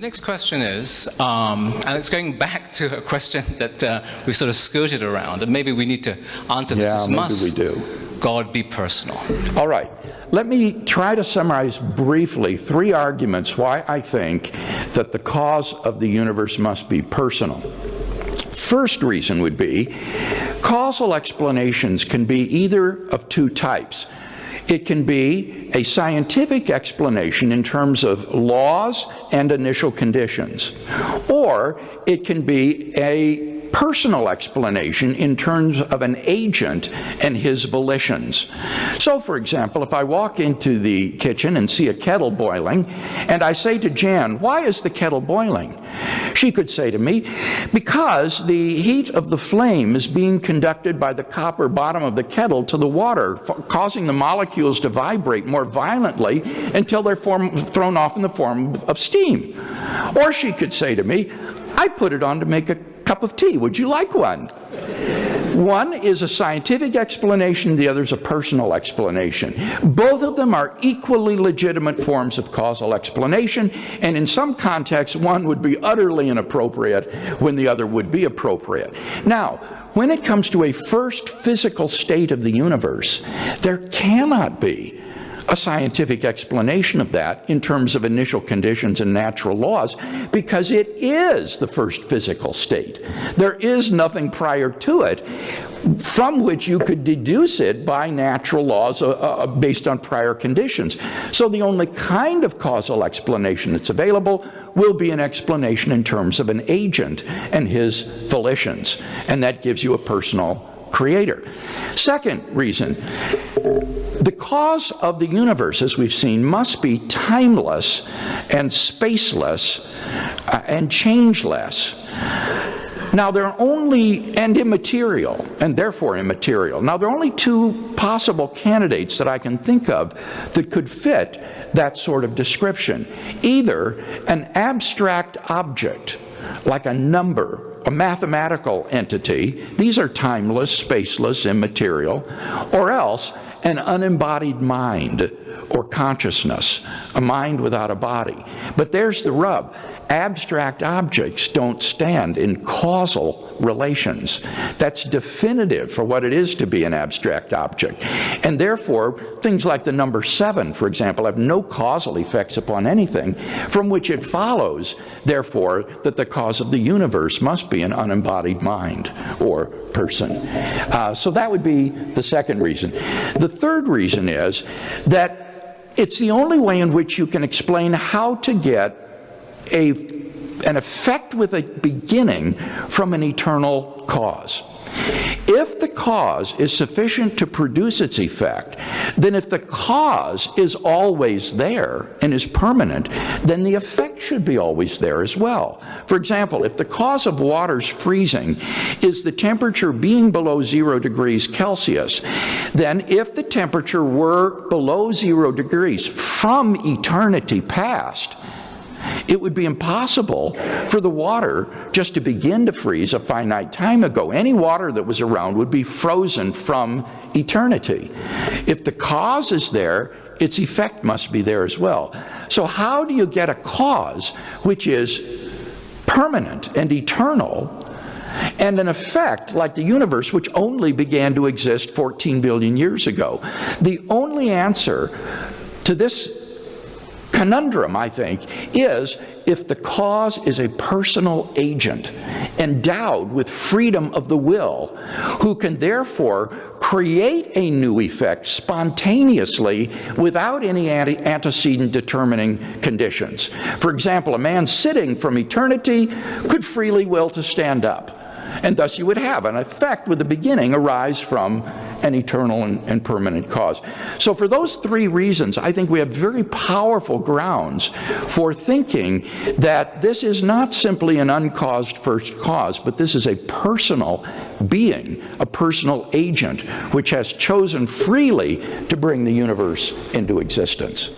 next question is, and it's going back to a question that we've sort of skirted around, and maybe we need to answer this. Yeah, maybe must we do. God be personal? All right. Let me try to summarize briefly 3 arguments why I think that the cause of the universe must be personal. First reason would be causal explanations can be either of 2 types. It can be a scientific explanation in terms of laws and initial conditions, or it can be a personal explanation in terms of an agent and his volitions. So, for example, if I walk into the kitchen and see a kettle boiling, and I say to Jan, "Why is the kettle boiling?" She could say to me, "Because the heat of the flame is being conducted by the copper bottom of the kettle to the water, causing the molecules to vibrate more violently until they're thrown off in the form of steam." Or she could say to me, "I put it on to make a cup of tea. Would you like one?" One is a scientific explanation, the other is a personal explanation. Both of them are equally legitimate forms of causal explanation, and in some contexts, one would be utterly inappropriate when the other would be appropriate. Now, when it comes to a first physical state of the universe, there cannot be a scientific explanation of that in terms of initial conditions and natural laws, because it is the first physical state. There is nothing prior to it from which you could deduce it by natural laws based on prior conditions. So the only kind of causal explanation that's available will be an explanation in terms of an agent and his volitions, and that gives you a personal creator. Second reason, the cause of the universe, as we've seen, must be timeless and spaceless and changeless. Now, there are only, and immaterial, and therefore immaterial. Now, there are only 2 possible candidates that I can think of that could fit that sort of description. Either an abstract object, like a number, a mathematical entity, these are timeless, spaceless, immaterial, or else an unembodied mind or consciousness, a mind without a body. But there's the rub. Abstract objects don't stand in causal relations. That's definitive for what it is to be an abstract object. And therefore, things like the number 7, for example, have no causal effects upon anything, from which it follows, therefore, that the cause of the universe must be an unembodied mind or person. So that would be the second reason. The third reason is that it's the only way in which you can explain how to get an effect with a beginning from an eternal cause. If the cause is sufficient to produce its effect, then if the cause is always there and is permanent, then the effect should be always there as well. For example, if the cause of water's freezing is the temperature being below 0 degrees Celsius, then if the temperature were below 0 degrees from eternity past, it would be impossible for the water just to begin to freeze a finite time ago. Any water that was around would be frozen from eternity. If the cause is there, its effect must be there as well. So how do you get a cause which is permanent and eternal, and an effect like the universe, which only began to exist 14 billion years ago? The only answer to this conundrum, I think, is if the cause is a personal agent endowed with freedom of the will, who can therefore create a new effect spontaneously without any antecedent determining conditions. For example, a man sitting from eternity could freely will to stand up, and thus you would have an effect with the beginning arise from an eternal and permanent cause. So for those 3 reasons, I think we have very powerful grounds for thinking that this is not simply an uncaused first cause, but this is a personal being, a personal agent, which has chosen freely to bring the universe into existence.